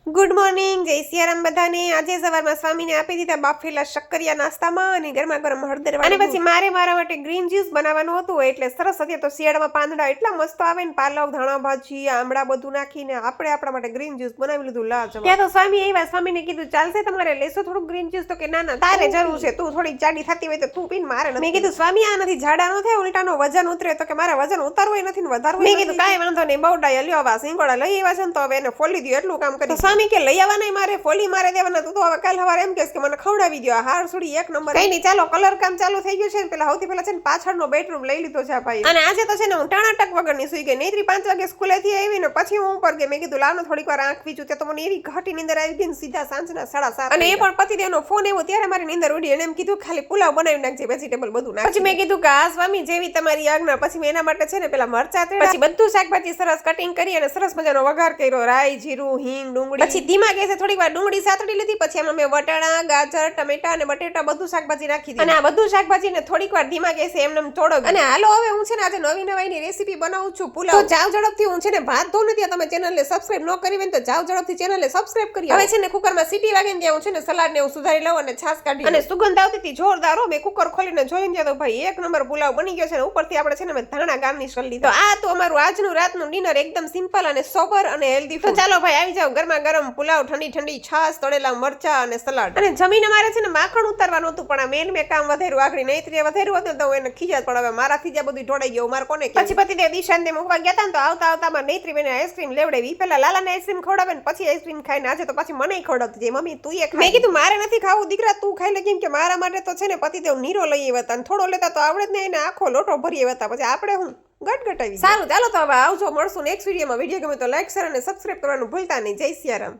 Good morning, જય સિયારામ બધાને। આજે સવારમાં સ્વામીને આપી દીધા બાફેલા શક્કરિયા નાસ્તામાં અને ગરમા ગરમ હળદર અને પછી મારા માટે ગ્રીન જ્યુસ બનાવવાનું હતું એટલે સરસ હતી। તો શિયાળામાં પાંદડા એટલા મસ્ત આવે ને, પાલક, ધાણા ભાજી, આમળા બધું નાખીને આપણે આપણા માટે ગ્રીન જ્યુસ બનાવી લીધું। ત્યાં તો સ્વામી આવ્યા, સ્વામીને કીધું ચાલશે તમારે લેશો થોડું ગ્રીન જ્યુસ? તો કે ના ના, તારે જરૂર છે, તું થોડી જાડી થતી હોય તો તું પીને, મારે નથી। મેં કીધું સ્વામી આ નથી જાડા ન થાય, ઉલટાનો વજન ઉતરે। તો કે મારે વજન ઉતારવું નથી ને વધારવું। મેં કીધું કાંઈ વાંધો નહીં, બહુ ડાય લ્યો, આવા સિંગોડા લઈ આવ્યા છે ને તો હવે એને ફોલી દો, એટલું કામ કરી। સ્વામી કે લઈ આવવા નહીં, મારે ફોલી મારે દેવાના, તું તો હવે કાલ સવારે એમ કહેશ કે મને ખવડાવી દો। હાર સુડી એક નંબર। કઈ નહીં, ચાલો કલર કામ ચાલુ થઈ ગયું છે ને, પેલા સૌથી પહેલા છે ને પાછળનો બેડરૂમ લઈ લીધો છે ભાઈ। અને આજે તો છે ને હું ટાણાટક વગરની સુઈ ગઈ। નૈત્રી 5 વાગે સ્કૂલેથી આવી ને પછી હું ઉપર ગઈ। મેં કીધું લાવનો થોડીક વાર આંખ વીચું, તે તો મને એવી ઘાટી નીંદર આવી ગઈ ને, સીધા સાંજના 7:30। અને એ પણ પતિદેવનો ફોન આવ્યો ત્યારે મારી નીંદર ઉડી। એને એમ કીધું ખાલી પુલાવ બનાવી નાખજે, વેજીટેબલ બધું નાખ। પછી મેં કીધું કે આ સ્વામી જેવી તમારી આજ્ઞા। પછી મેં એના માટે છે ને પેલા મરચા તળ્યા, પછી બધું શાકભાજી સરસ કટિંગ કરી અને સરસ મજાનો વઘાર કર્યો, રાઈ, જીરું, હિંગ, ડુંગળી। પછી ધીમા ગેસે થોડીક વાર ડુંગળી સાતડી લીધી। પછી એમાં મેં વટાણા, ગાજર, ટમેટા અને બટેટા બધું શાકભાજી નાખી દીધું અને આ બધું શાકભાજીને થોડીક વાર ધીમા ગેસે એમને તોડો। અને હાલો હવે હું છે ને આજે નવી નવાઈની રેસીપી બનાવું છું, પુલાવ। તો જાવ ઝડપથી, હું છે ને ભાત ધોઉં ને ત્યાં તમે ચેનલને સબસ્ક્રાઇબ ન કરી હોય તો જાવ ઝડપથી ચેનલને સબસ્ક્રાઇબ કરી। હવે છે ને કુકરમાં સીટી વાગે ને ત્યાં હું છે ને સલાડ ને હું સુધારી લઉં અને છાશ કાઢી અને સુગંધ આવતી હતી જોરદાર। મેં કુકર ખોલીને જોઈને તો ભાઈ એક નંબર પુલાવ બની ગયો છે ને ઉપરથી આપણે છે ને મેં ધાણા ગાર્નિશ કરી લીધો। તો આ તો અમારું આજનું રાતનું ડિનર એકદમ સિમ્પલ અને સોબર અને હેલ્ધી। તો ચાલો ભાઈ આવી જાવ, ગરમા ગરમ પુલાવ, ઠંડી ઠંડી છાશ, તળેલા મરચા અને સલાડ। અને જમીને મારે છે ને માખણ ઉતારવાનું હતું પણ આ મેં કામ વધાર્યું, આગળ નૈત્રીએ વધાર્યું હતું તો એને ખીજાત, પણ હવે મારાથી જ્યાં બધું ઢોળાઈ ગયું, મારે કોને કે? પછી પતિદેવ દિશાને મૂકવા ગયા હતા ને તો આવતા આવતામાં નૈત્રી બેને આઈસ્ક્રીમ લેવડાવી। પેલા લાલાને આઈસ્ક્રીમ ખવડાવે ને પછી આઈસ્ક્રીમ ખાઈને આજે તો પછી મને ખવડાવતી જાય, મમ્મી તું એ ખા। મેં કીધું મારે નથી ખાવું દીકરા, તું ખાઈ લે, કેમ કે મારા માટે તો છે ને પતિદેવ નીરો લઈ આવ્યા હતા, થોડો લેતા તો આવડે જ નહીં, એને આખો લોટો ભરી આવ્યા હતા, પછી આપણે હું ગટગટાવી। સારું ચાલો તો હવે આવજો, મળશું નેક્સ્ટ વિડીયોમાં। વિડીયો ગમે તો લાઈક, શેર અને સબસ્ક્રાઇબ કરવાનું ભૂલતા નહીં। જય સિયારામ।